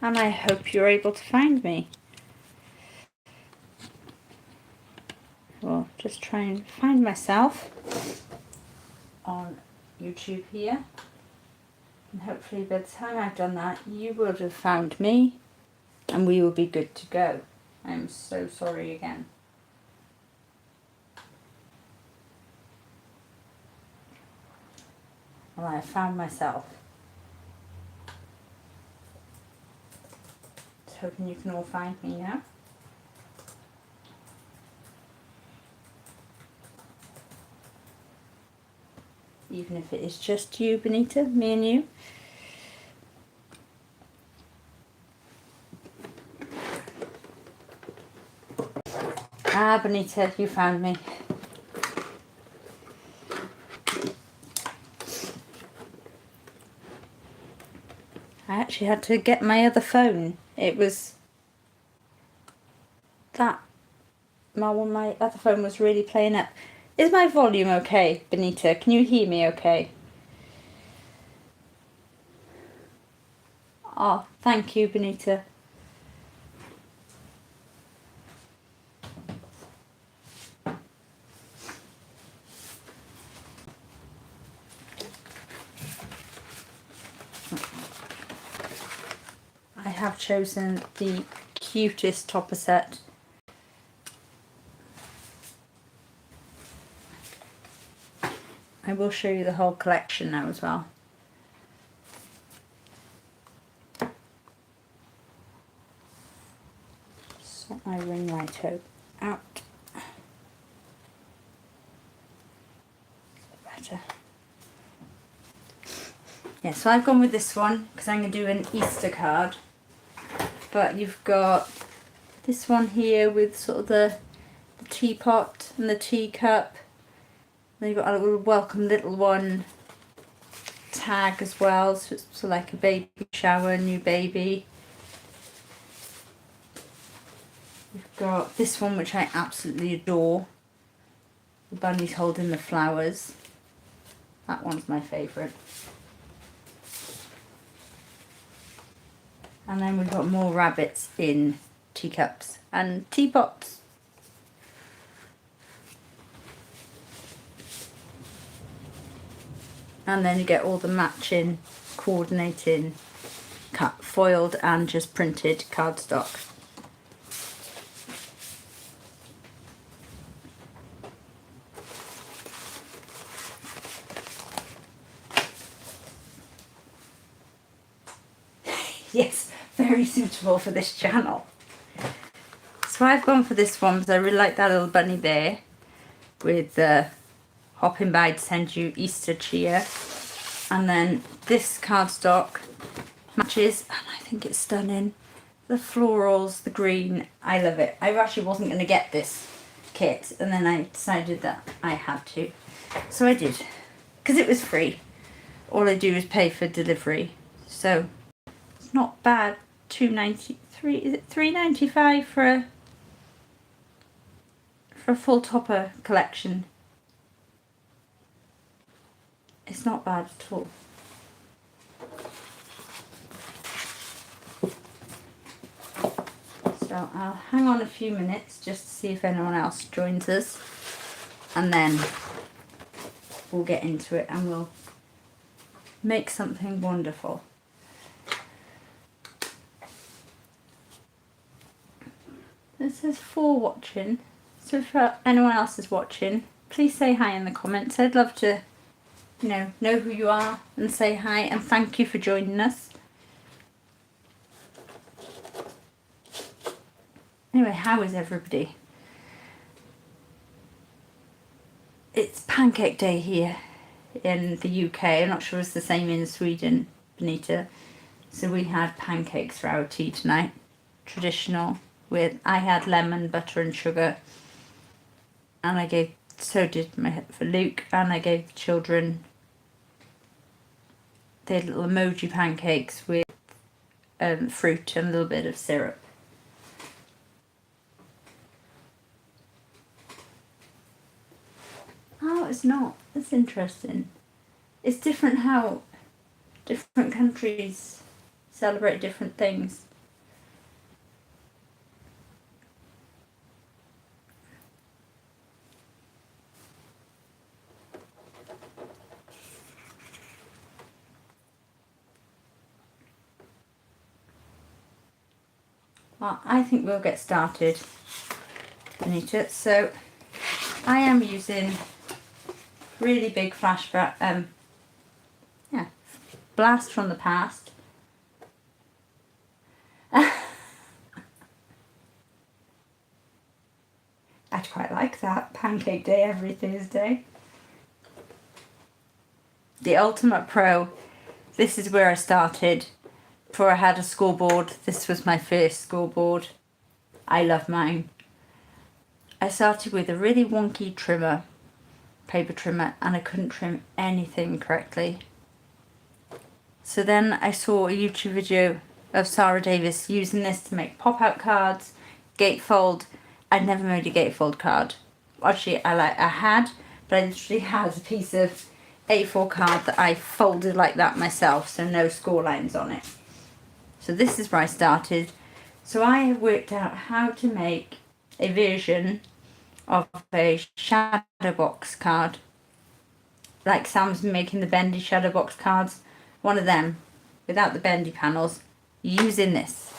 and I hope you're able to find me. Well, just try and find myself on YouTube here, and hopefully by the time I've done that you will have found me and we will be good to go. I'm so sorry again. Well, I found myself. Just hoping you can all find me now. Even if it is just you, Benita, me and you. Ah, Benita, you found me. I actually had to get my other phone. It was that my other phone was really playing up. Is my volume okay, Benita? Can you hear me okay? Oh, thank you, Benita. I have chosen the cutest topper set. I will show you the whole collection now as well. Sort my ring light out. Better. Yeah, so I've gone with this one because I'm going to do an Easter card. But you've got this one here with sort of the teapot and the teacup. Then you've got a little welcome little one tag as well, so it's sort of like a baby shower, new baby. You've got this one which I absolutely adore. The bunny's holding the flowers. That one's my favourite. And then we've got more rabbits in teacups and teapots. And then you get all the matching, coordinating, cut, foiled and just printed cardstock. Yes, very suitable for this channel. So I've gone for this one because I really like that little bunny there with the hopping by to send you Easter cheer. And then this cardstock matches, and I think it's stunning. The florals, the green, I love it. I actually wasn't going to get this kit, and then I decided that I had to. So I did, because it was free. All I do is pay for delivery. So it's not bad. $2.93, is it $3.95 for a full topper collection? It's not bad at all. So I'll hang on a few minutes just to see if anyone else joins us, and then we'll get into it and we'll make something wonderful. It says for watching, so if anyone else is watching, please say hi in the comments. I'd love to know who you are and say hi, and thank you for joining us. Anyway, how is everybody? It's Pancake Day here in the UK. I'm not sure it's the same in Sweden, Benita. So we had pancakes for our tea tonight. Traditional. I had lemon, butter and sugar. And so did for Luke, and I gave the children, they had little emoji pancakes with fruit and a little bit of syrup. Oh, it's not. That's interesting. It's different how different countries celebrate different things. Well, I think we'll get started, Anita. So I am using really big flashback, blast from the past. I'd quite like that. Pancake day every Thursday. The Ultimate Pro. This is where I started. Before I had a scoreboard, this was my first scoreboard. I love mine. I started with a really wonky trimmer, paper trimmer, and I couldn't trim anything correctly. So then I saw a YouTube video of Sarah Davis using this to make pop-out cards, gatefold. I'd never made a gatefold card. Actually, I had, but I literally had a piece of A4 card that I folded like that myself, so no score lines on it. So this is where I started. So I have worked out how to make a version of a shadowbox card. Like Sam's making the bendy shadowbox cards. One of them, without the bendy panels, using this.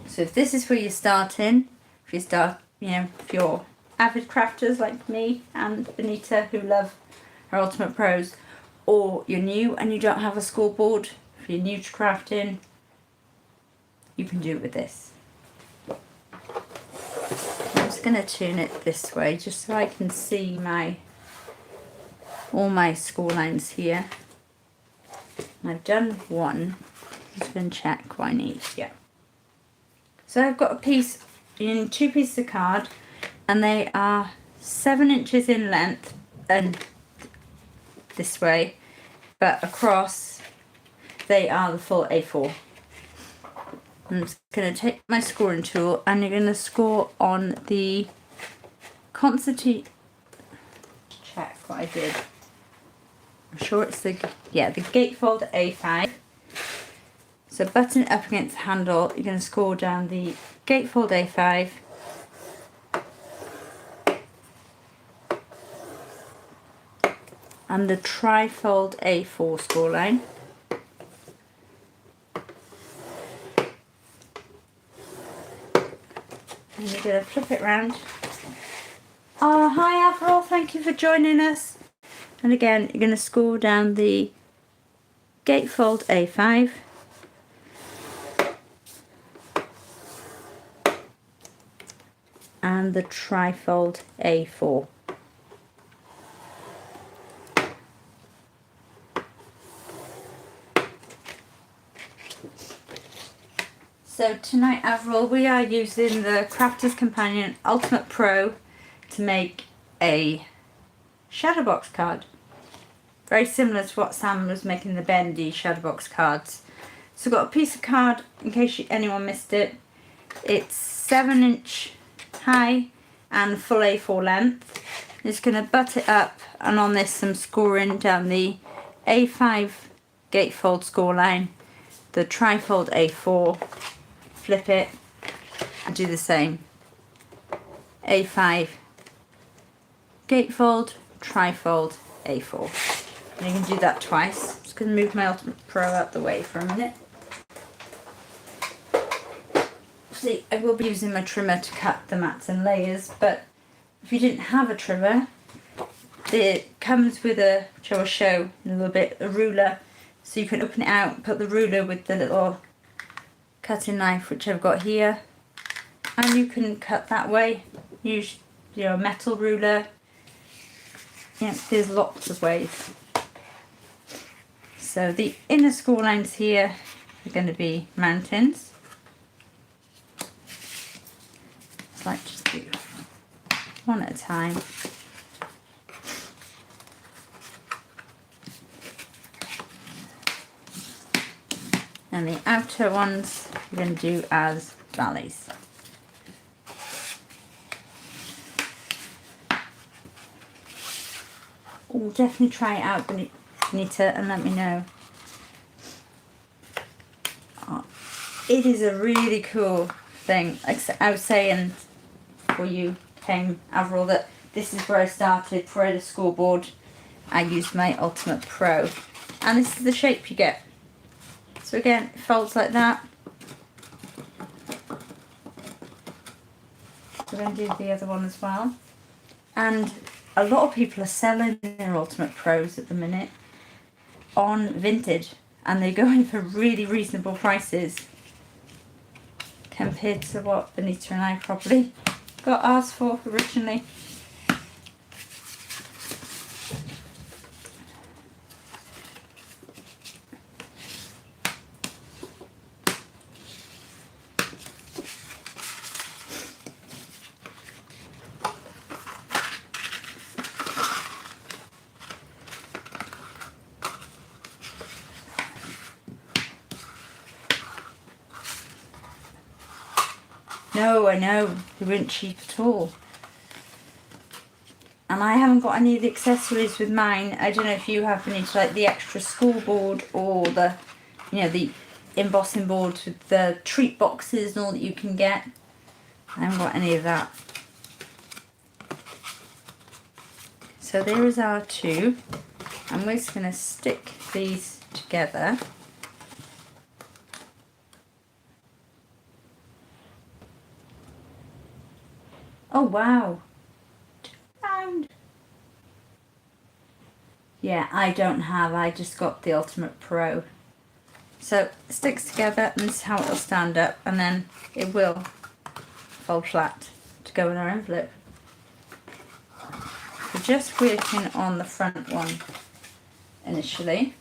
So if this is where you're starting, if you're avid crafters like me and Benita who love her Ultimate Pros, or you're new and you don't have a scoreboard, if you're new to crafting, you can do it with this. I'm just going to turn it this way just so I can see all my score lines here. I've done one. I'm just going to check what I need. Yeah. So I've got two pieces of card, and they are 7 inches in length and this way, but across they are the full A4. I'm just going to take my scoring tool, and you're going to score on the concertina. Check what I did. I'm sure it's the gatefold A5. So button it up against the handle, you're going to score down the gatefold A5. And the trifold A4 score line. And you're going to flip it round. Oh, hi Avril, thank you for joining us. And again, you're going to score down the gatefold A5. And the trifold A4. So tonight, Avril, we are using the Crafter's Companion Ultimate Pro to make a shadowbox card. Very similar to what Sam was making the bendy shadowbox cards. So I've got a piece of card, in case anyone missed it. It's 7 inch high and full A4 length. I'm just going to butt it up, and on this I'm scoring down the A5 gatefold score line, the trifold A4, flip it and do the same. A5 gatefold, trifold, A4. And you can do that twice. I'm just going to move my Ultimate Pro out the way for a minute. See, I will be using my trimmer to cut the mats and layers, but if you didn't have a trimmer, it comes with which I will show in a little bit, a ruler. So you can open it out, put the ruler with the little cutting knife, which I've got here, and you can cut that way. Use a metal ruler. Yeah, there's lots of ways. So the inner score lines here are going to be mountains. It's like just do one at a time. And the outer ones we're going to do as valleys. We'll definitely try it out, Benita, and let me know. it is a really cool thing. Like I was saying before you came, Avril, that this is where I started. For the scoreboard, I used my Ultimate Pro, and this is the shape you get. So again, it folds like that. We're going to do the other one as well. And a lot of people are selling their Ultimate Pros at the minute on Vinted, and they're going for really reasonable prices compared to what Benita and I probably got ours for originally. No, I know, they weren't cheap at all. And I haven't got any of the accessories with mine. I don't know if you have any, like the extra school board or the, you know, the embossing boards with the treat boxes and all that you can get. I haven't got any of that. So there is our two. And we're just going to stick these together. Oh wow, £2. Yeah, I don't have, I just got the Ultimate Pro. So it sticks together, and this is how it'll stand up, and then it will fold flat to go in our envelope. We're just working on the front one initially.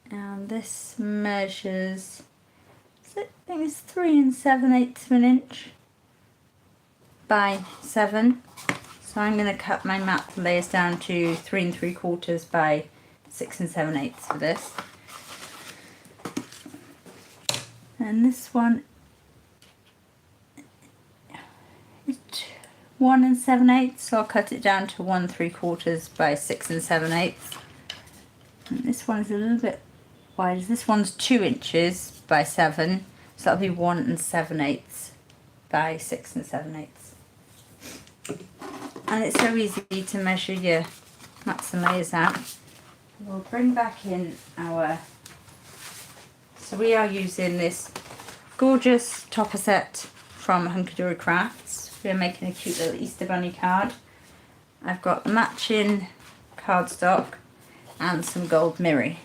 And this measures, I think it's 3 7/8 of an inch by 7. So I'm going to cut my mat layers down to 3 3/4 by 6 7/8 for this. And this one is 1 7/8, so I'll cut it down to 1 3/4 by 6 7/8. And this one is a little bit wider. This one's 2 inches by 7, so that'll be 1 7/8 by 6 7/8. And it's so easy to measure your mats and layers out. We'll bring back in our, so we are using this gorgeous topper set from Hunkadory Crafts. We're making a cute little Easter bunny card. I've got the matching cardstock and some gold mirror.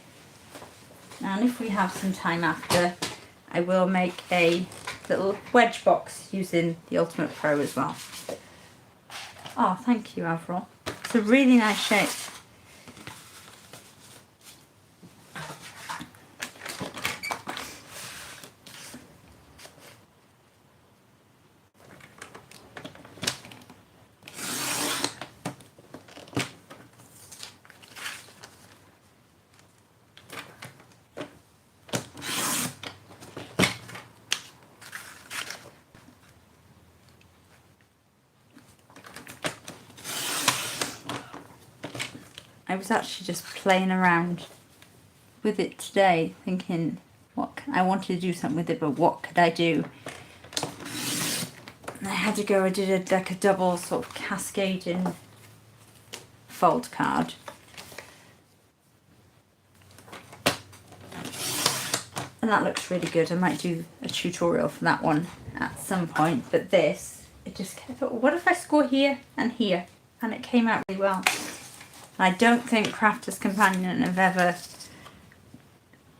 And if we have some time after, I will make a little wedge box using the Ultimate Pro as well. Oh, thank you, Avril. It's a really nice shape. I was actually just playing around with it today, thinking I wanted to do something with it, but what could I do? And I had to go, I did like a double sort of cascading fold card. And that looks really good. I might do a tutorial for that one at some point, but this, it just kept, what if I score here and here? And it came out really well. I don't think Crafter's Companion have ever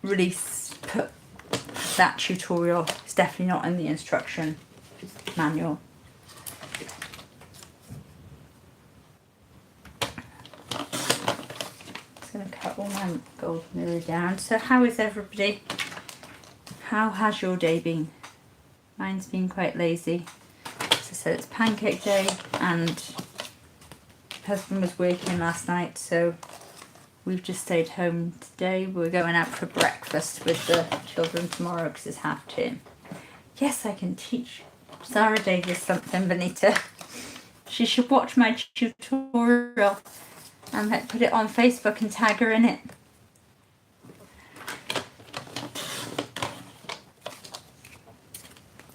really put that tutorial. It's definitely not in the instruction manual. Just going to cut all my gold mirror down. So how is everybody? How has your day been? Mine's been quite lazy. As I said, it's pancake day, and husband was working last night, so we've just stayed home today. We're going out for breakfast with the children tomorrow because it's half term. Yes, I can teach Sarah Davis something, Benita. She should watch my tutorial. I might put it on Facebook and tag her in it.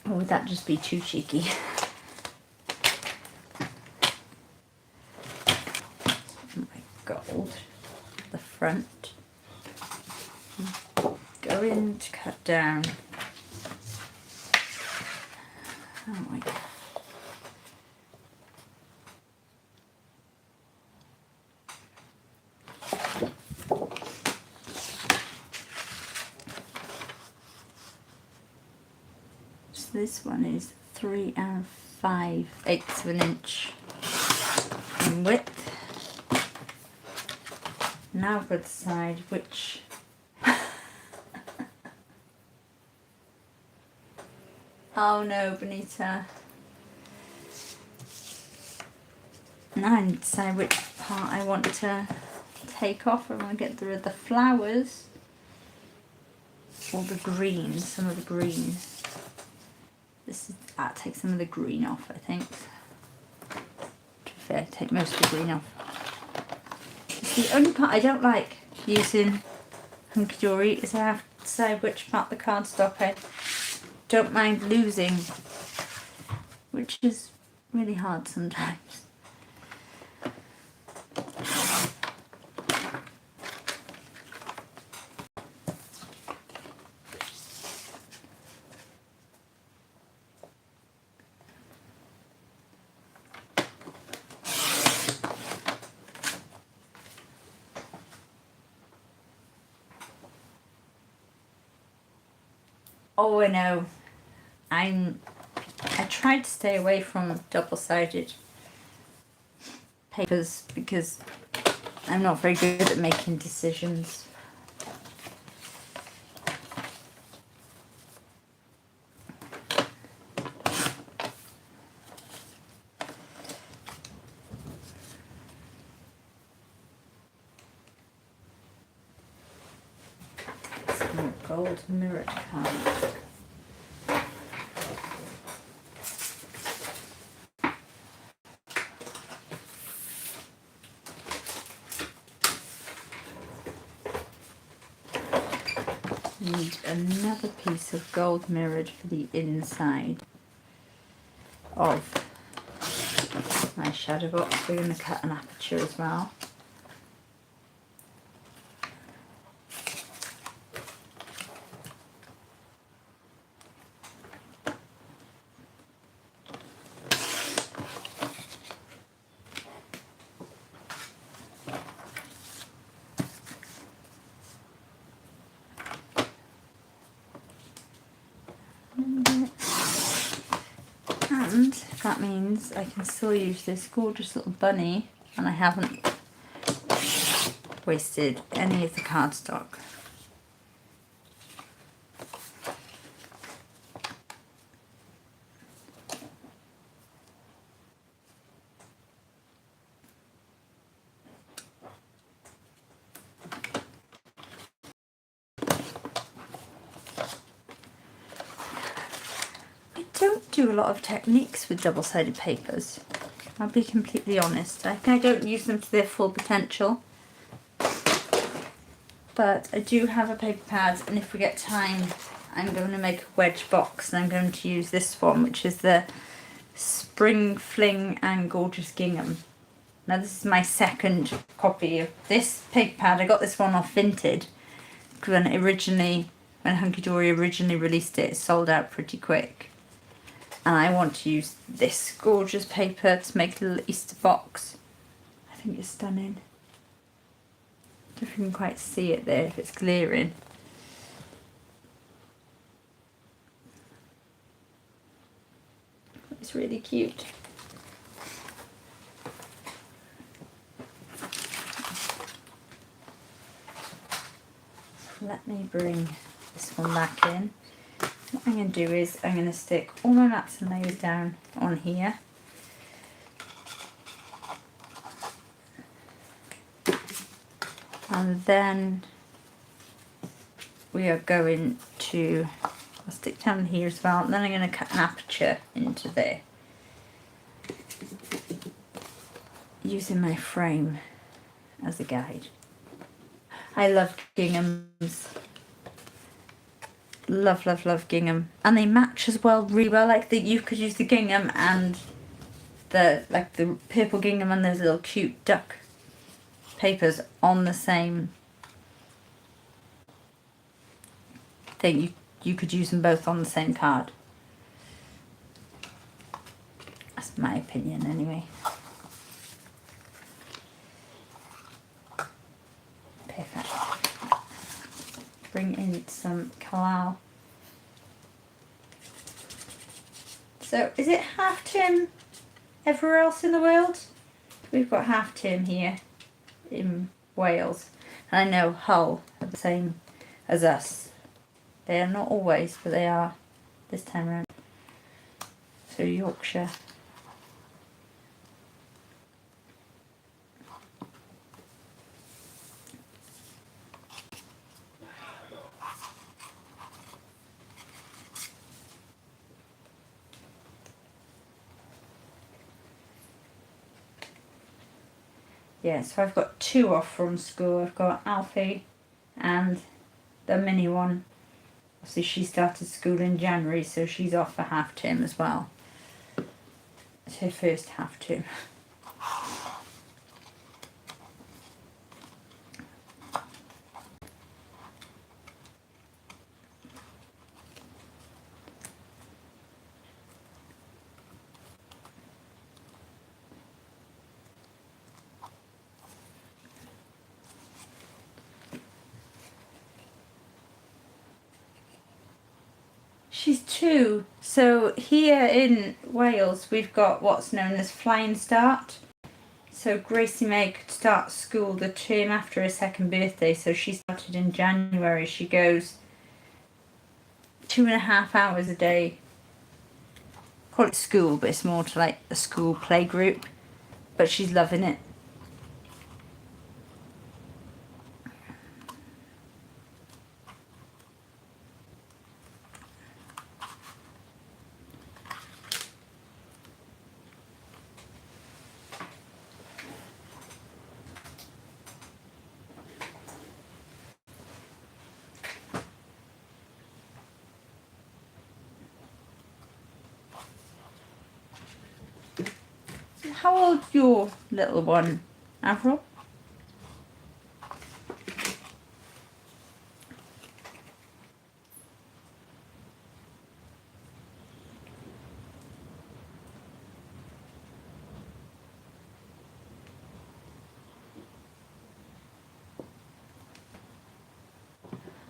Or would that just be too cheeky? My gold, the front. Go in to cut down. Oh my God. This one is 3 5/8 of an inch in width. Now for the side, which oh no, Benita. Now I need to decide which part I want to take off. I want to get rid of the flowers or the green, some of the green. This is, take some of the green off, I think. To be fair, take most of the green off. It's the only part I don't like using Hunky Dory is I have to decide which part the cardstock I don't mind losing, which is really hard sometimes. Oh, I know. I tried to stay away from double-sided papers because I'm not very good at making decisions. Some gold mirrored card. Need another piece of gold mirrored for the inside of my shadow box. We're going to cut an aperture as well. And that means I can still use this gorgeous little bunny and I haven't wasted any of the cardstock. Do a lot of techniques with double-sided papers. I'll be completely honest. I don't use them to their full potential. But I do have a paper pad, and if we get time, I'm going to make a wedge box, and I'm going to use this one, which is the Spring Fling and Gorgeous Gingham. Now this is my second copy of this paper pad. I got this one off Vinted because when Hunky Dory originally released it, it sold out pretty quick. And I want to use this gorgeous paper to make a little Easter box. I think it's stunning. I don't know if you can quite see it there, if it's clearing. It's really cute. Let me bring this one back in. What I'm going to do is I'm going to stick all my mats and layers down on here. And then we are going to, I'll stick down here as well, and then I'm going to cut an aperture into there using my frame. as a guide. I love ginghams. Love, love, love gingham. And they match as well really well. Like you could use the gingham and the purple gingham and those little cute duck papers on the same thing. You could use them both on the same card. That's my opinion anyway. Perfect. Bring in some Kalal. So is it half term everywhere else in the world? We've got half term here in Wales. And I know Hull are the same as us. They are not always, but they are this time around. So Yorkshire. Yeah, so I've got 2 off from school. I've got Alfie and the mini one. Obviously she started school in January, so she's off for half term as well. It's her first half term. She's 2. So here in Wales we've got what's known as Flying Start. So Gracie May could start school the term after her 2nd birthday. So she started in January. She goes 2.5 hours a day. Call it school, but it's more to like a school play group. But she's loving it. How old's your little one, Avril?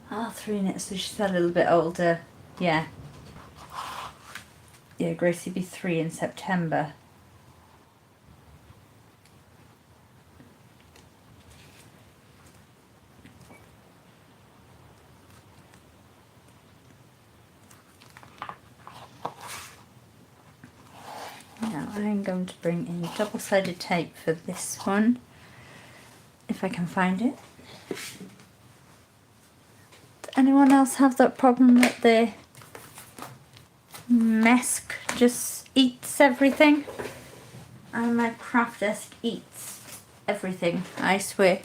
Ah, 3 minutes, so she's a little bit older. Yeah. Yeah, Gracie will be 3 in September. Now I'm going to bring in double-sided tape for this one, if I can find it. Does anyone else have that problem that the Mesk just eats everything? And my craft desk eats everything, I swear.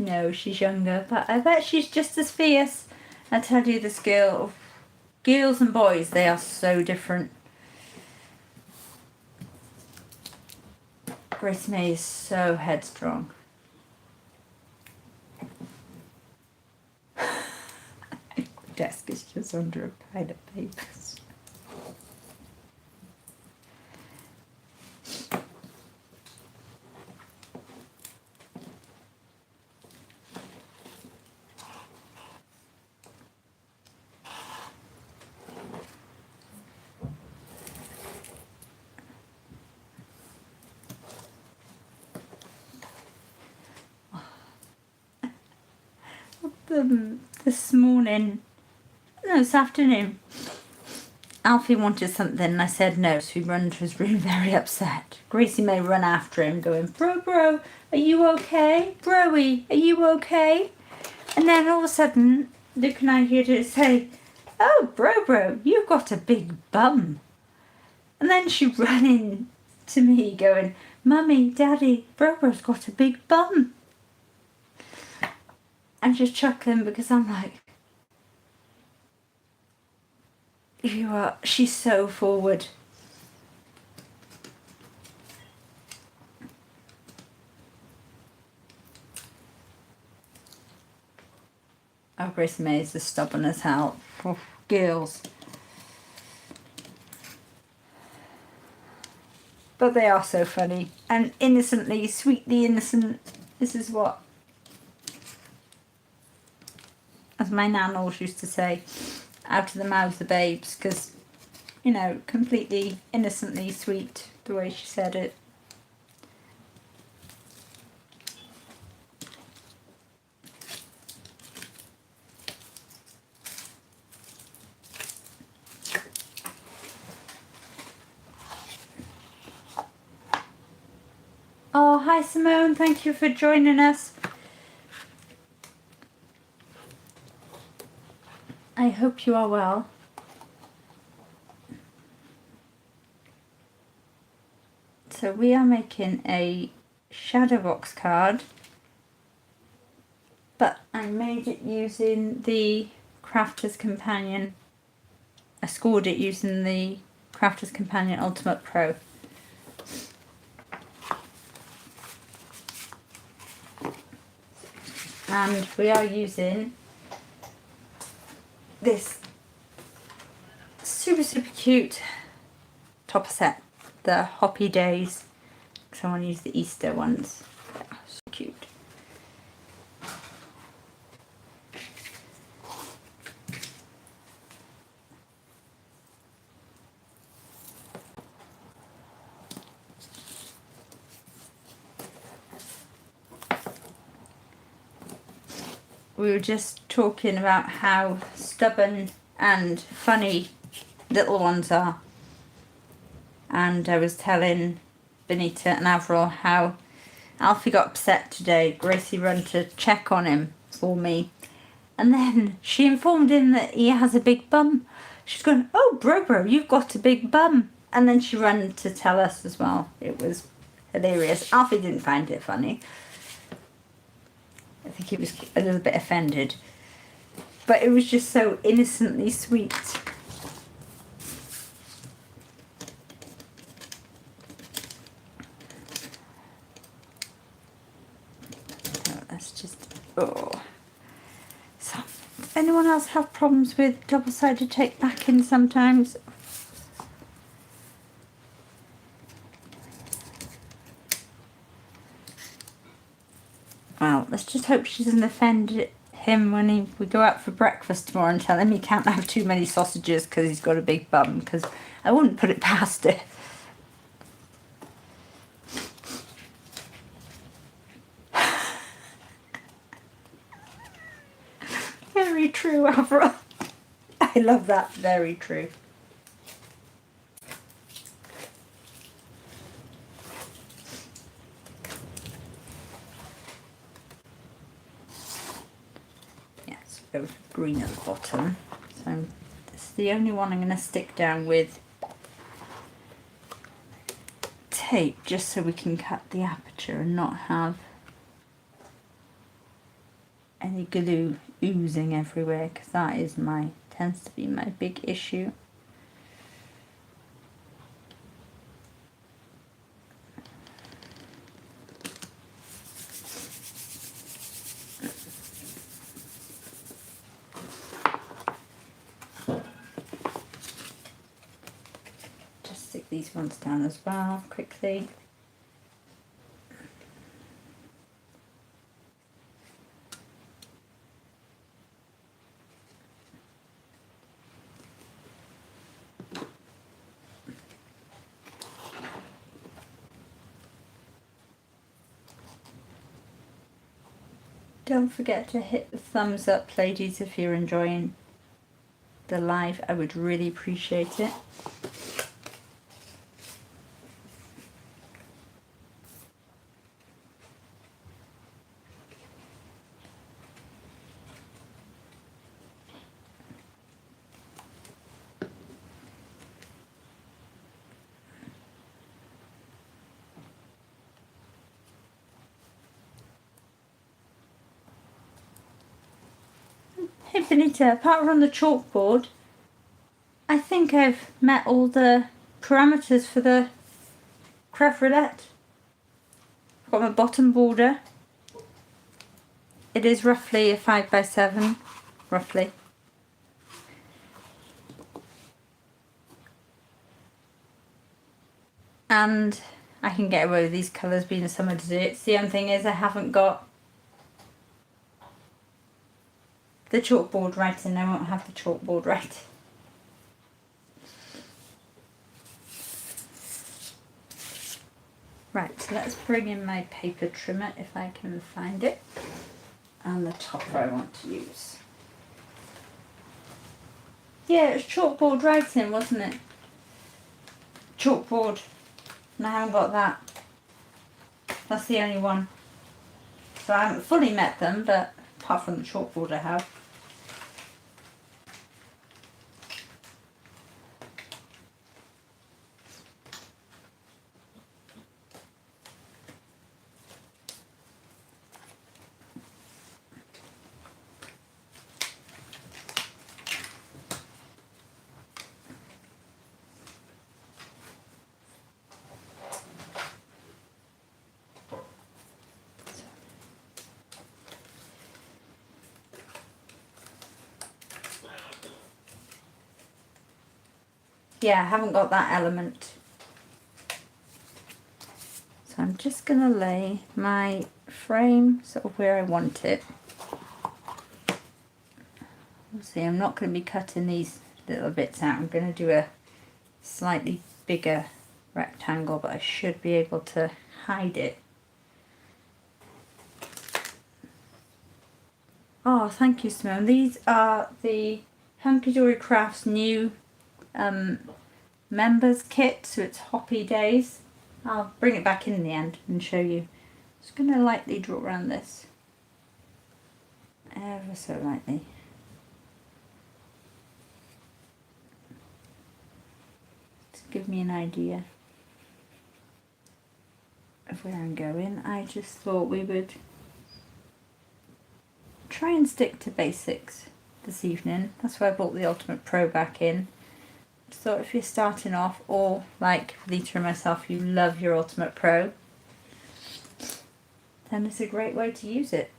No, she's younger, but I bet she's just as fierce. I tell you, this girl, girls and boys, they are so different. Grace May is so headstrong. My desk is just under a pile of papers. this morning, no, this afternoon, Alfie wanted something and I said no, so he ran to his room very upset. Gracie may run after him going, bro, are you okay? Broy, are you okay? And then all of a sudden, Luke and I heard her say, oh, bro, you've got a big bum. And then she ran in to me going, Mummy, Daddy, Bro's got a big bum. I'm just chuckling because I'm like, she's so forward. Oh, Grace May is as stubborn as hell. Oh, girls. But they are so funny. And innocently, sweetly innocent. This is what, as my nan always used to say, out of the mouths of babes. Because, you know, completely innocently sweet, the way she said it. Oh, hi Simone, thank you for joining us. I hope you are well. So we are making a shadowbox card, but I made it using the Crafter's Companion. I scored it using the Crafter's Companion Ultimate Pro. And we are using this super cute topper set, the Hoppy Days, because I want to use the Easter ones. So cute. We were just talking about how stubborn and funny little ones are. And I was telling Benita and Avril how Alfie got upset today. Gracie ran to check on him for me. And then she informed him that he has a big bum. She's going, oh, bro, you've got a big bum. And then she ran to tell us as well. It was hilarious. Alfie didn't find it funny. I think he was a little bit offended. But it was just so innocently sweet. So let's just... Oh. So, does anyone else have problems with double-sided tape backing sometimes? Well, let's just hope she doesn't offend him when we go out for breakfast tomorrow and tell him he can't have too many sausages because he's got a big bum, because I wouldn't put it past it. Very true, Avril. I love that. Very true. Go with green at the bottom. So this is the only one I'm going to stick down with tape, just so we can cut the aperture and not have any glue oozing everywhere, because that is tends to be my big issue. These ones down as well quickly. Don't forget to hit the thumbs up, ladies, if you're enjoying the live. I would really appreciate it. Hey Benita, apart from the chalkboard, I think I've met all the parameters for the crêpe roulette. I've got my bottom border. It is roughly a 5x7, roughly. And I can get away with these colours being a summer desserts. The only thing is I haven't got the chalkboard right, and I won't have the chalkboard right. Right, so let's bring in my paper trimmer if I can find it, and the topper I want to use. Yeah, it was chalkboard writing, wasn't it? Chalkboard, and I haven't got that. That's the only one. So I haven't fully met them, but apart from the chalkboard I have. Yeah, I haven't got that element. So I'm just going to lay my frame sort of where I want it. See, I'm not going to be cutting these little bits out. I'm going to do a slightly bigger rectangle, but I should be able to hide it. Oh, thank you, Simone. These are the Hunky Dory Crafts new members kit, so it's Hoppy Days. I'll bring it back in the end and show you. Just going to lightly draw around this, ever so lightly. To give me an idea of where I'm going. I just thought we would try and stick to basics this evening. That's why I brought the Ultimate Pro back in. So if you're starting off, or like Lita and myself, you love your Ultimate Pro, then it's a great way to use it.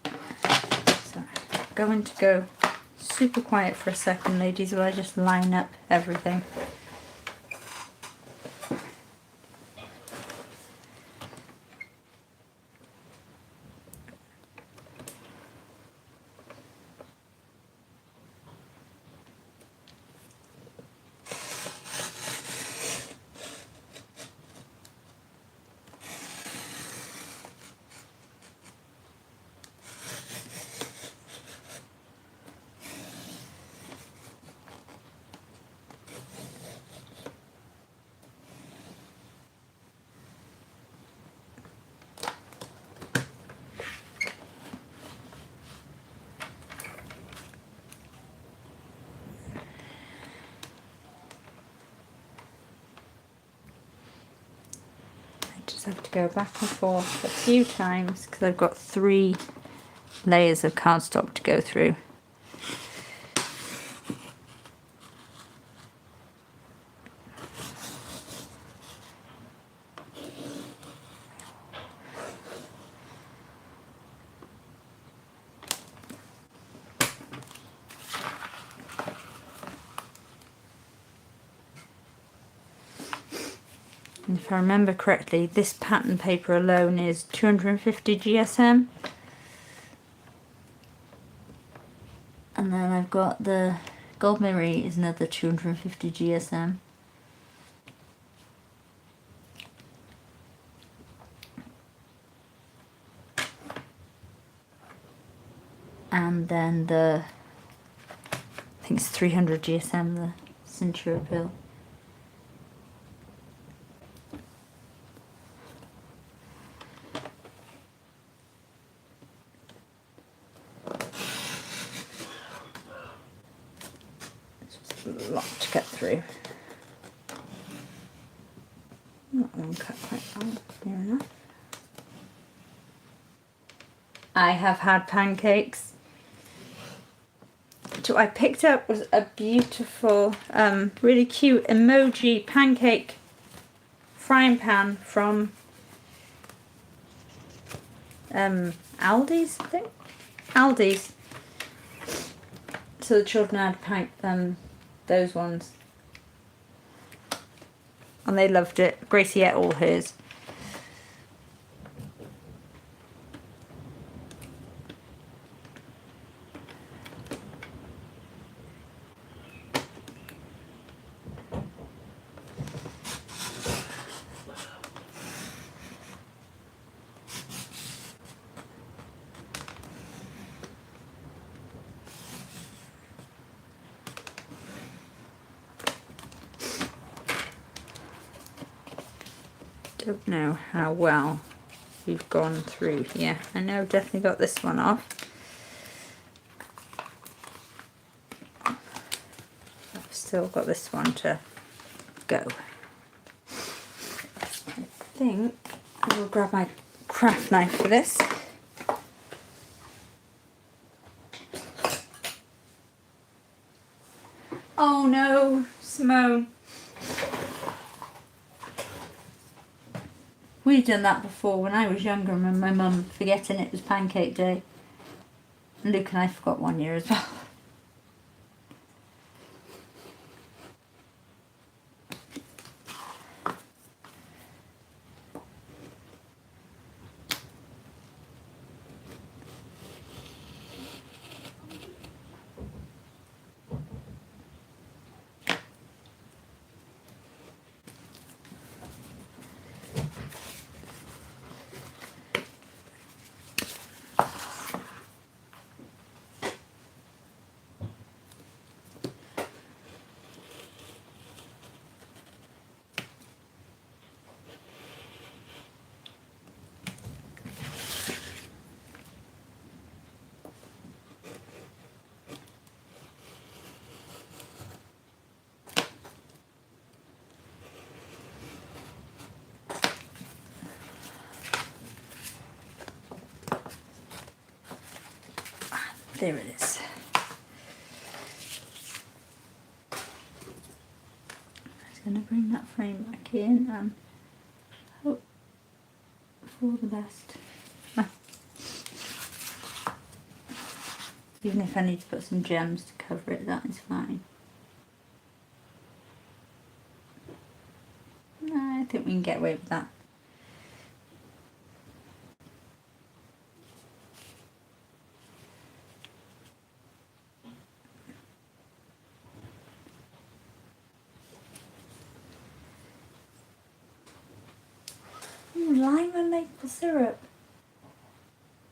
So I'm going to go super quiet for a second, ladies, while I just line up everything. Just have to go back and forth a few times because I've got 3 layers of cardstock to go through. And if I remember correctly, this pattern paper alone is 250 GSM. And then I've got the Gold Marie is another 250 GSM. and then the, I think it's 300 GSM, the Centura pill. It's a lot to get through. That one cut quite long, near enough. I have had pancakes. What I picked up was a beautiful, really cute emoji pancake frying pan from Aldi's, I think. Aldi's. So the children had those ones. And they loved it. Gracie ate all hers. Don't know how well we've gone through here. I know I've definitely got this one off. I've still got this one to go. I think I will grab my craft knife for this. Oh no, Simone. We've done that before when I was younger, and my mum forgetting it was pancake day. And Luke and I forgot one year as well. There it is. I'm just going to bring that frame back in and hope for the best. Even if I need to put some gems to cover it, that is fine. No, I think we can get away with that. Lime and maple syrup.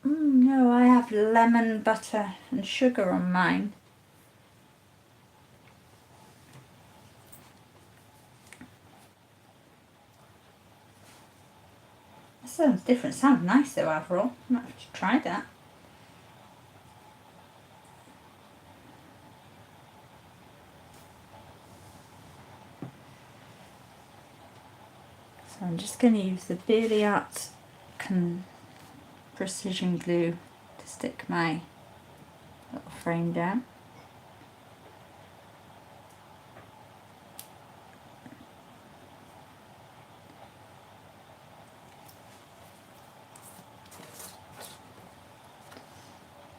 No, I have lemon, butter and sugar on mine. That sounds different. Sounds nice though, overall. I might have to try that. So I'm just going to use the Bearly Art precision glue to stick my little frame down.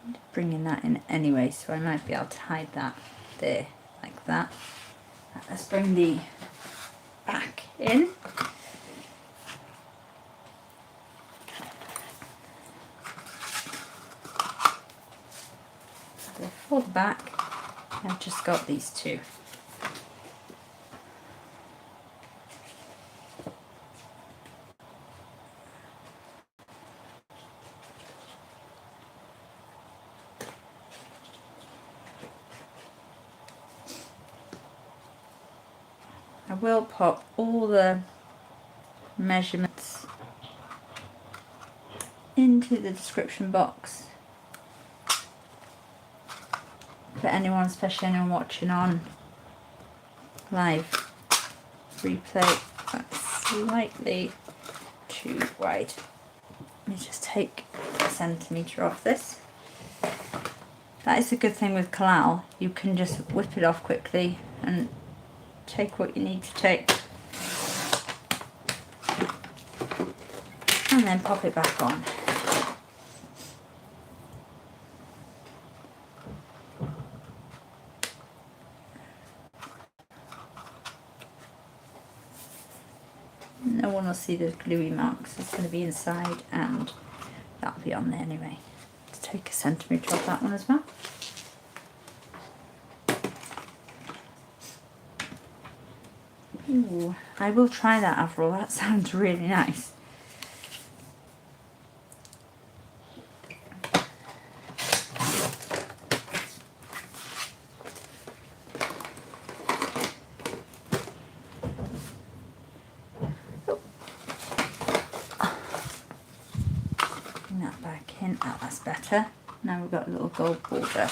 I'm bringing that in anyway, so I might be able to hide that there like that. Let's bring the back in. So for the back, I've just got these two. will pop all the measurements into the description box for anyone, especially anyone watching on live replay. That's slightly too wide. Let me just take a centimetre off this. That is a good thing with collal. You can just whip it off quickly and take what you need to take. And then pop it back on. No one will see the gluey marks. It's going to be inside and that'll be on there anyway. Let's take a centimetre off that one as well. Ooh, I will try that after all. That sounds really nice. Oh, that's better. Now we've got a little gold border.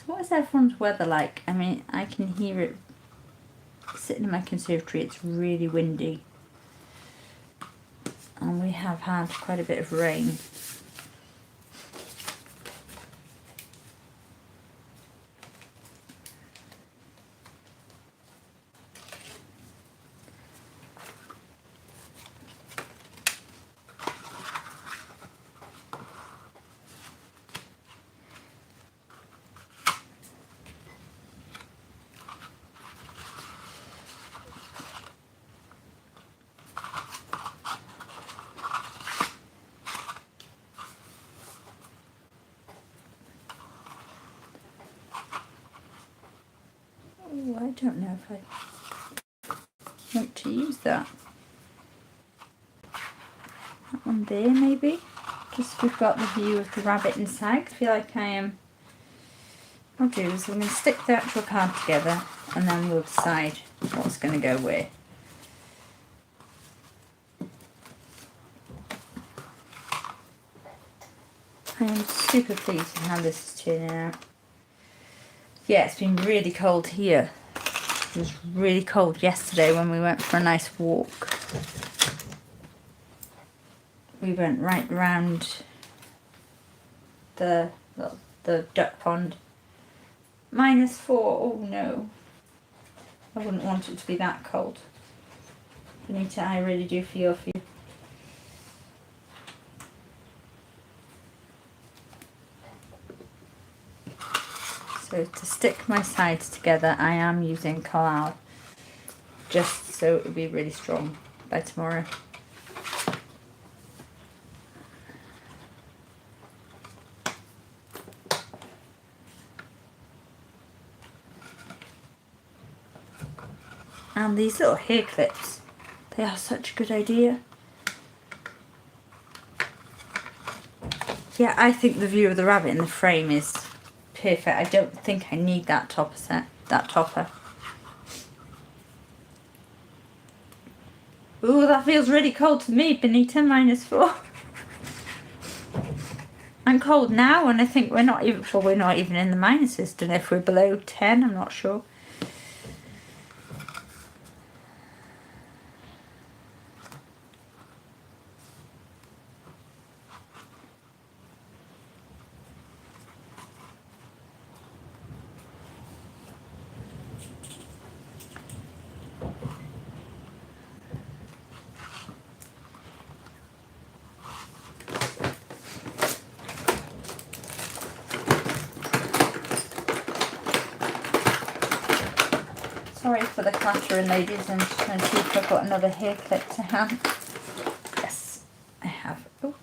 What is everyone's weather like? I mean, I can hear it sitting in my conservatory. It's really windy. And we have had quite a bit of rain. Oh, I don't know if I want to use that. That one there maybe. Just we've got the view of the rabbit inside. I feel like I am. What I'll do is I'm going to stick the actual card together and then we'll decide what's going to go where. I am super pleased with how this is turning out. Yeah, it's been really cold here. It was really cold yesterday when we went for a nice walk. We went right round the duck pond. -4, oh no. I wouldn't want it to be that cold. Benita, I really do feel for you. So to stick my sides together, I am using collal, just so it will be really strong by tomorrow. And these little hair clips, they are such a good idea. Yeah, I think the view of the rabbit in the frame is perfect. I don't think I need that topper. Ooh, that feels really cold to me, Benita, -4. I'm cold now and I think we're not even in the minuses. Don't know if we're below 10, I'm not sure. Sorry for the clattering, ladies. I'm just trying to see if I've got another hair clip to hand. Yes, I have. Oh,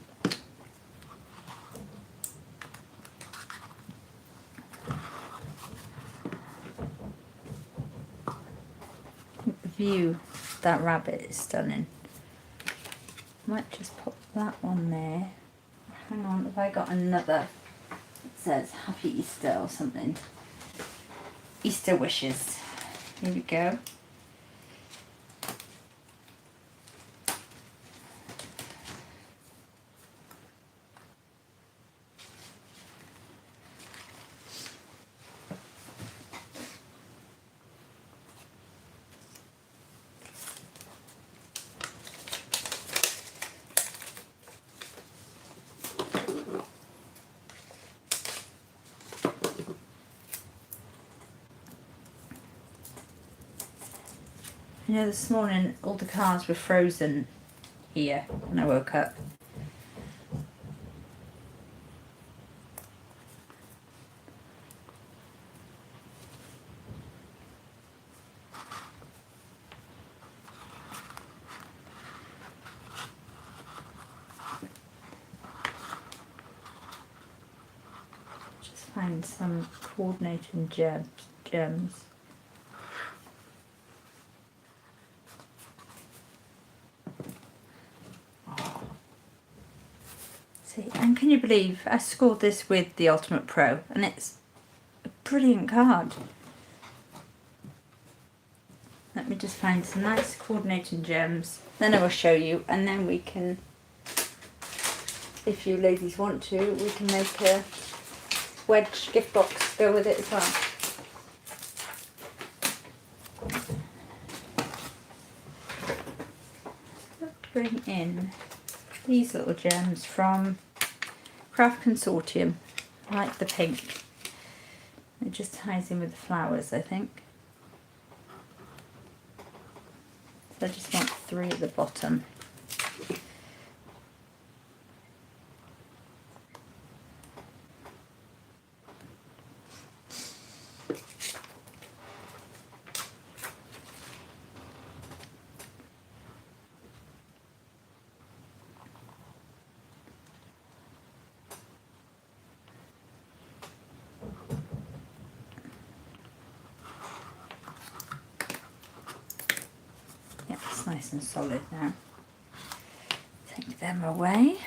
view that rabbit is stunning. Might just put that one there. Hang on, have I got another? It says Happy Easter or something. Easter wishes. Here we go. You know, this morning all the cars were frozen here when I woke up. Just find some coordinating gems. See, and can you believe I scored this with the Ultimate Pro, and it's a brilliant card. Let me just find some nice coordinating gems, then I will show you, and then we can, if you ladies want to, we can make a wedge gift box go with it as well. Let's bring in these little gems from Craft Consortium. I like the pink. It just ties in with the flowers, I think. So I just want 3 at the bottom. Nice and solid now. Take them away.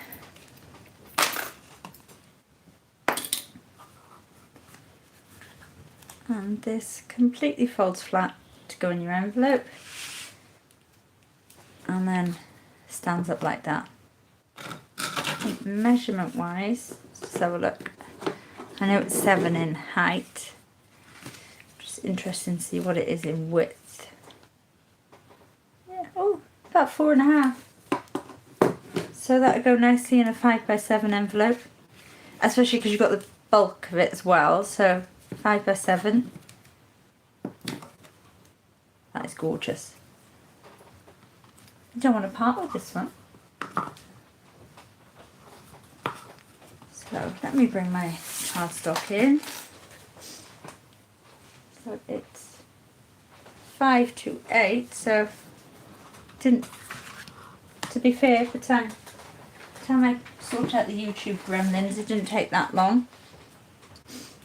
And this completely folds flat to go in your envelope. And then stands up like that. I think measurement wise, let's have a look. I know it's 7 in height. Just interesting to see what it is in width. Oh, about 4.5. So that'll go nicely in a 5x7 envelope, especially because you've got the bulk of it as well. So 5x7. That is gorgeous. I don't want to part with this one. So let me bring my cardstock in. So it's 5 to 8. So didn't, to be fair, for time I sort out the YouTube gremlins, it didn't take that long.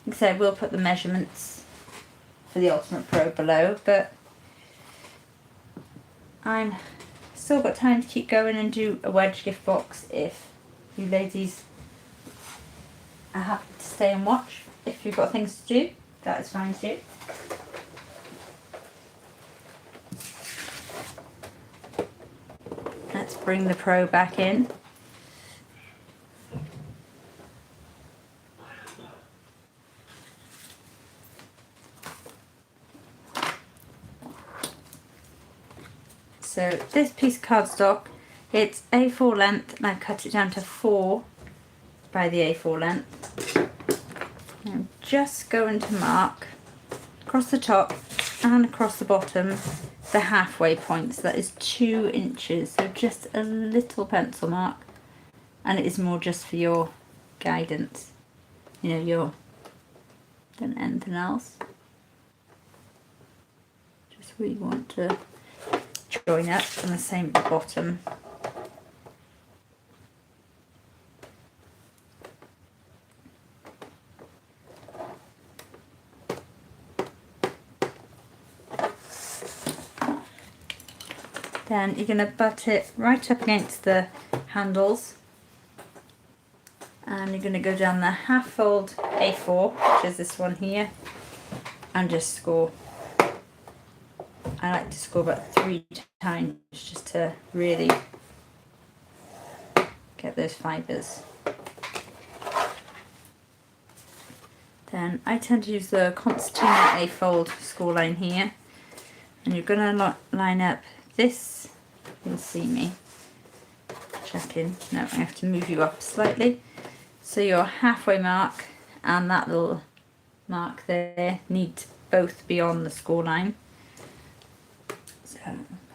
Like I said, we'll put the measurements for the Ultimate Pro below, but I'm still got time to keep going and do a wedge gift box if you ladies are happy to stay and watch. If you've got things to do, that is fine too. Let's bring the Pro back in. So this piece of cardstock, it's A4 length, and I've cut it down to 4 by the A4 length. I'm just going to mark across the top and across the bottom the halfway points. That is 2 inches, so just a little pencil mark, and it is more just for your guidance, you know, than anything else. Just really want to join up, and the same at the bottom. Then you're going to butt it right up against the handles, and you're going to go down the half fold A4, which is this one here, and just score. I like to score about 3 times just to really get those fibres. Then I tend to use the concertina A-fold score line here, and you're going to line up this. You can see me checking. No, I have to move you up slightly. So your halfway mark and that little mark there need to both be on the score line. So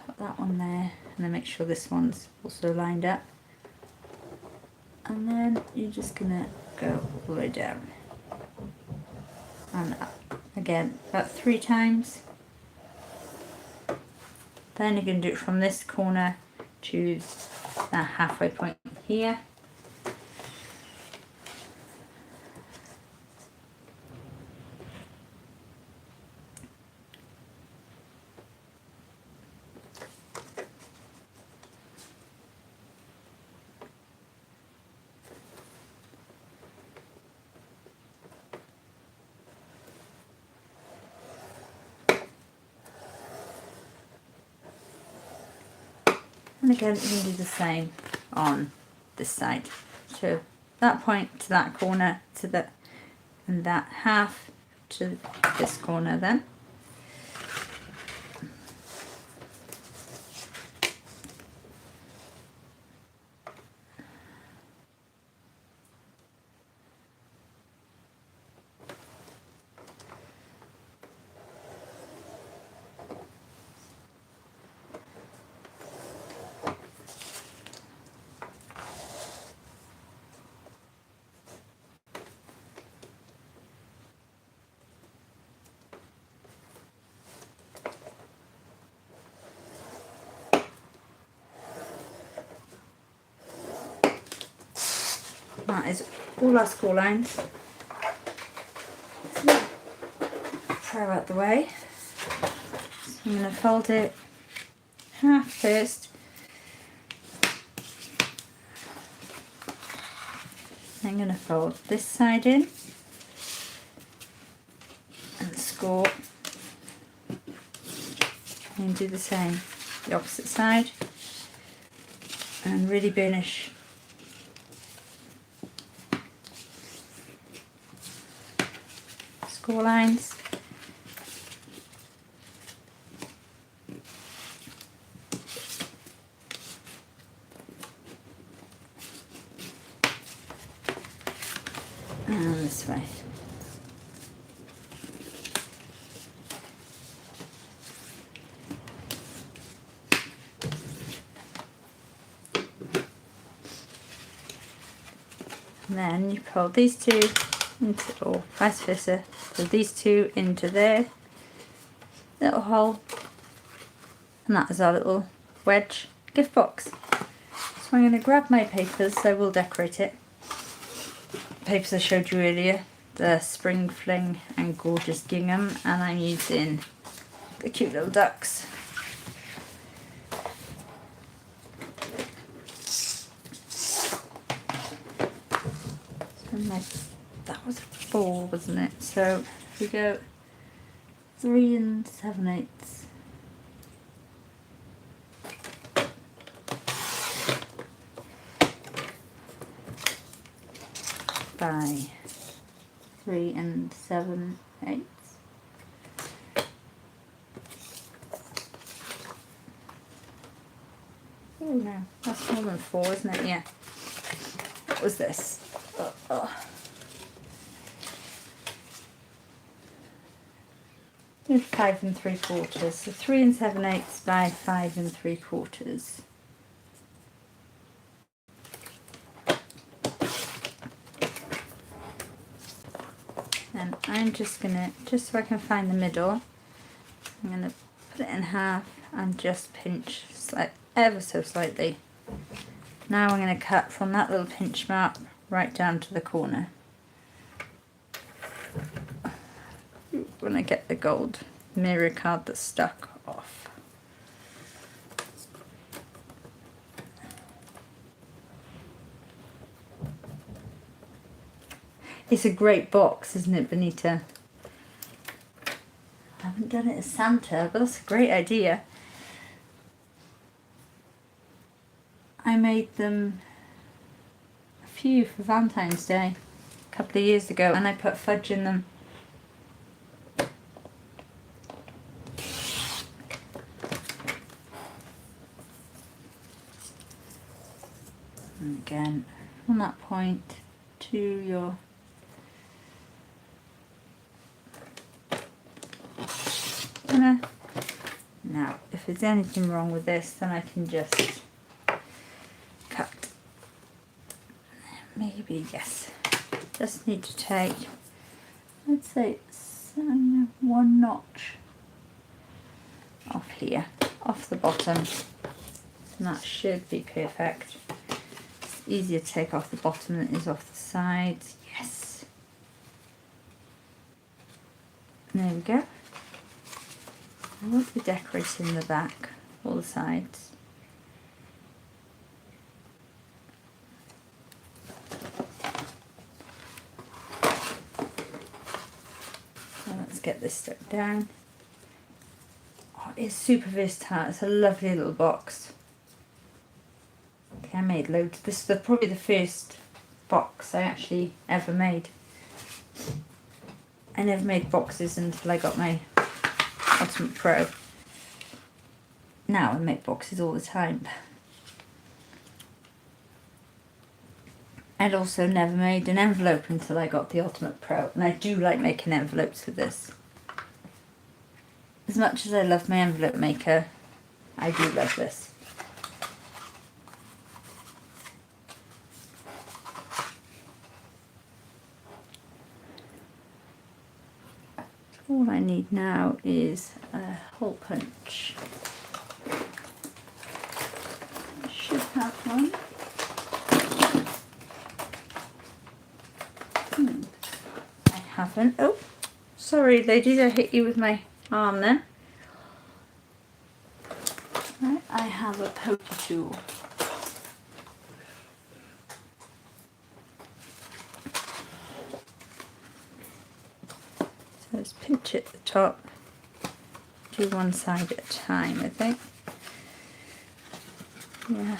put that one there, and then make sure this one's also lined up. And then you're just going to go all the way down and up again about 3 times. Then you're going to do it from this corner to that halfway point here. And again, you can do the same on this side. So that point to that corner, to that, and that half to this corner then. That is all our score lines. Throw out the way. So I'm going to fold it half first. I'm going to fold this side in and score, and do the same, the opposite side, and really burnish score lines. And this way. And then you pull these two into, or vice versa, pull these two into their little hole, and that is our little wedge gift box. So I'm going to grab my papers, I will decorate it. Papers I showed you earlier, the Spring Fling and Gorgeous Gingham, and I'm using the cute little ducks. That was 4, wasn't it? So if we go 3 7/8. By 3 7/8. Oh no, that's more than 4, isn't it? Yeah. What was this? 5 3/4. So 3 7/8 by 5 3/4. And I'm just gonna, just so I can find the middle, I'm gonna put it in half and just pinch ever so slightly. Now I'm gonna cut from that little pinch mark right down to the corner. When I get the gold mirror card that's stuck off. It's a great box, isn't it, Benita? I haven't done it as Santa, but that's a great idea. I made them a few for Valentine's Day a couple of years ago, and I put fudge in them. And again, from that point to your now, if there's anything wrong with this, then I can just cut. Maybe, yes. Just need to take, I'd say, one notch off here, off the bottom. And that should be perfect. It's easier to take off the bottom than it is off the sides. Yes. There we go. I won't be decorating the back or the sides. So let's get this stuck down. Oh, it's super versatile. It's a lovely little box. I think I made loads. This is probably the first box I actually ever made. I never made boxes until I got my Ultimate Pro. Now I make boxes all the time. I'd also never made an envelope until I got the Ultimate Pro, and I do like making envelopes with this. As much as I love my envelope maker, I do love this. All I need now is a hole punch. I should have one. I haven't. Oh, sorry ladies, I hit you with my arm then. Right, I have a poker tool. Let's pinch at the top, do one side at a time, I think. Yeah.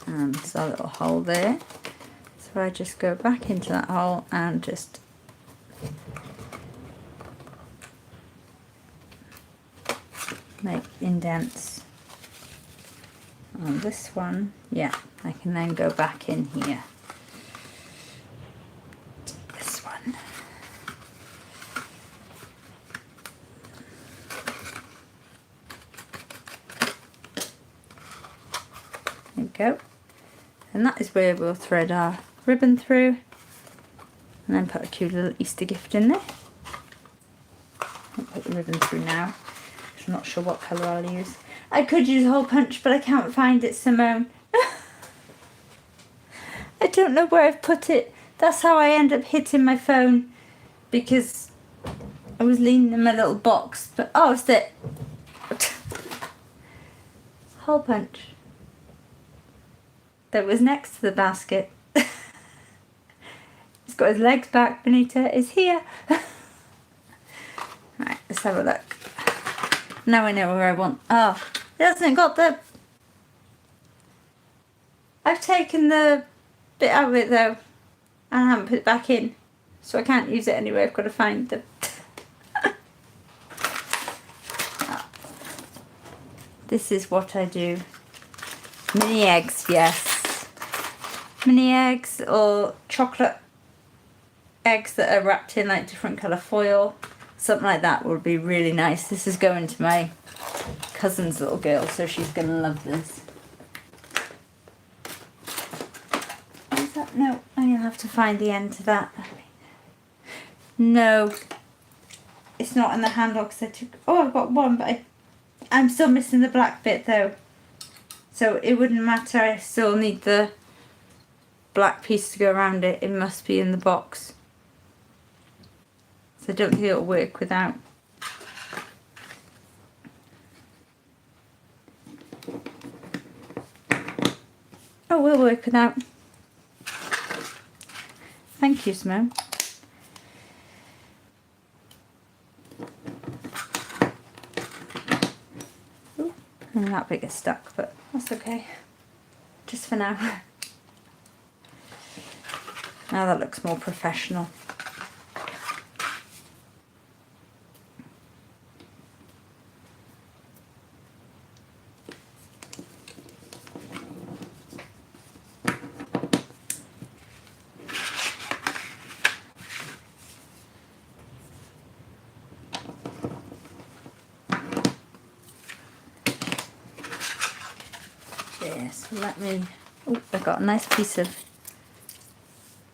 And there's a little hole there. So I just go back into that hole and just make indents on this one. Yeah, I can then go back in here. This one. There we go. And that is where we'll thread our ribbon through and then put a cute little Easter gift in there. I'll put the ribbon through now. I'm not sure what colour I'll use. I could use a hole punch, but I can't find it, Simone. I don't know where I've put it. That's how I end up hitting my phone, because I was leaning in my little box. But oh, it's it. Hole punch. That was next to the basket. He's got his legs back. Benita is here. Right, let's have a look. Now I know where I want. Oh, it hasn't got the... I've taken the bit out of it though, and I haven't put it back in, so I can't use it anyway. I've got to find the... Oh. This is what I do. Mini eggs, yes. Mini eggs or chocolate eggs that are wrapped in like different colour foil. Something like that would be really nice. This is going to my cousin's little girl, so she's going to love this. Is that? No, I'm going to have to find the end to that. No, it's not in the handle because I took... Oh, I've got one, but I'm still missing the black bit though. So it wouldn't matter, I still need the black piece to go around it, it must be in the box. So I don't think it'll work without. Oh, we'll work without. Thank you, Simone. Ooh, and that bit gets stuck, but that's okay. Just for now. Now that looks more professional. Yes, let me. Oh, I've got a nice piece of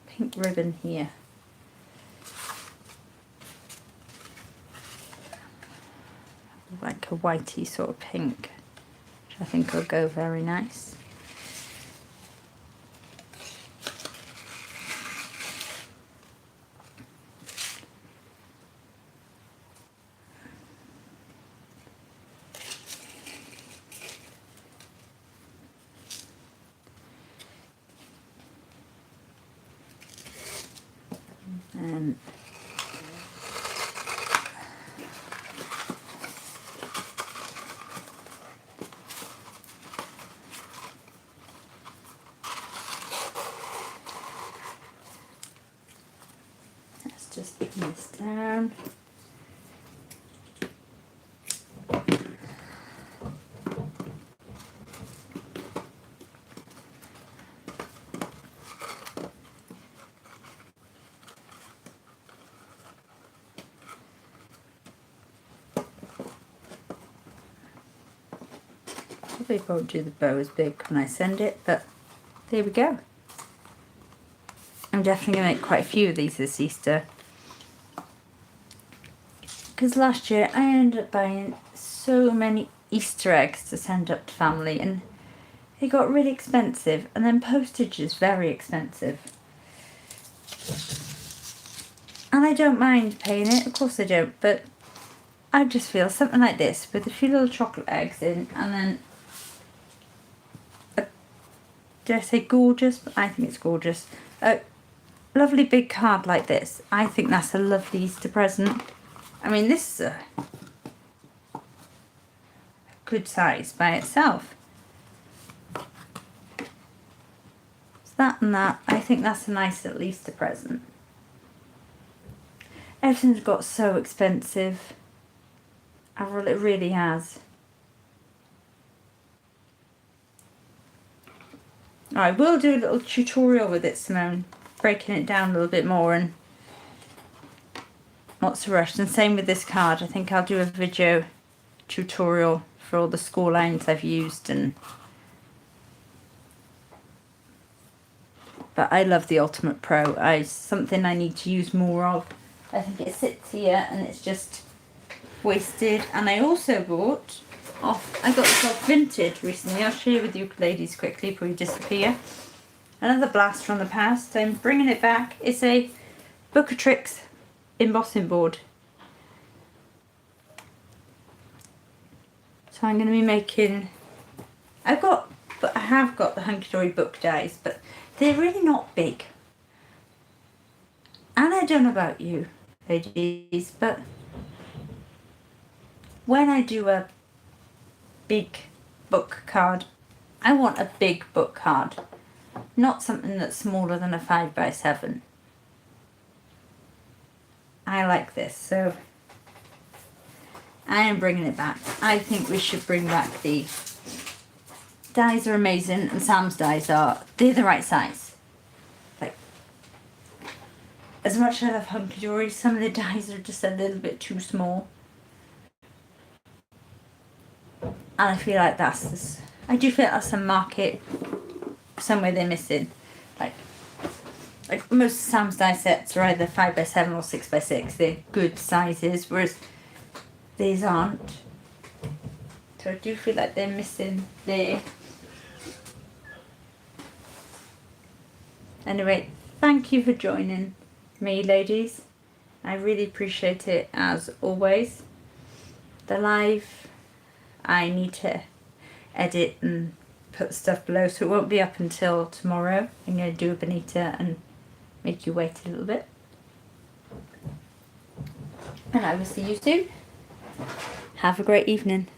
pink ribbon here. Like a whitey sort of pink, which I think will go very nice. And let's just pin this down. Probably won't do the bow as big when I send it, but there we go. I'm definitely going to make quite a few of these this Easter. Because last year I ended up buying so many Easter eggs to send up to family, and they got really expensive, and then postage is very expensive. And I don't mind paying it, of course I don't, but I just feel something like this with a few little chocolate eggs in, and then did I say gorgeous? I think it's gorgeous. A lovely big card like this. I think that's a lovely Easter present. I mean, this is a good size by itself. So that and that, I think that's a nice little Easter present. Everything's got so expensive. It really has. I will do a little tutorial with it, Simone, breaking it down a little bit more, and what's the rush. And same with this card. I think I'll do a video tutorial for all the score lines I've used. But I love the Ultimate Pro. It's something I need to use more of. I think it sits here and it's just wasted. And I also bought I got this off Vinted recently. I'll share with you ladies quickly before you disappear. Another blast from the past. I'm bringing it back. It's a Book of Tricks embossing board. So I'm going to be making. I have got the Hunky Dory book dies, but they're really not big. And I don't know about you, ladies, but when I do a big book card, I want a big book card, not something that's smaller than a 5x7. I like this, so I am bringing it back. I think we should bring back the dies are amazing, and Sam's dies they're the right size. Like, as much as I love Hunky Dory, some of the dies are just a little bit too small. And I feel like I do feel that's a market somewhere they're missing. Like most Sam's die sets are either 5x7 or 6x6. They're good sizes, whereas these aren't. So I do feel like they're missing there. Anyway, thank you for joining me, ladies. I really appreciate it as always. The live, I need to edit and put stuff below, so it won't be up until tomorrow. I'm going to do a bonita and make you wait a little bit. And I will see you soon. Have a great evening.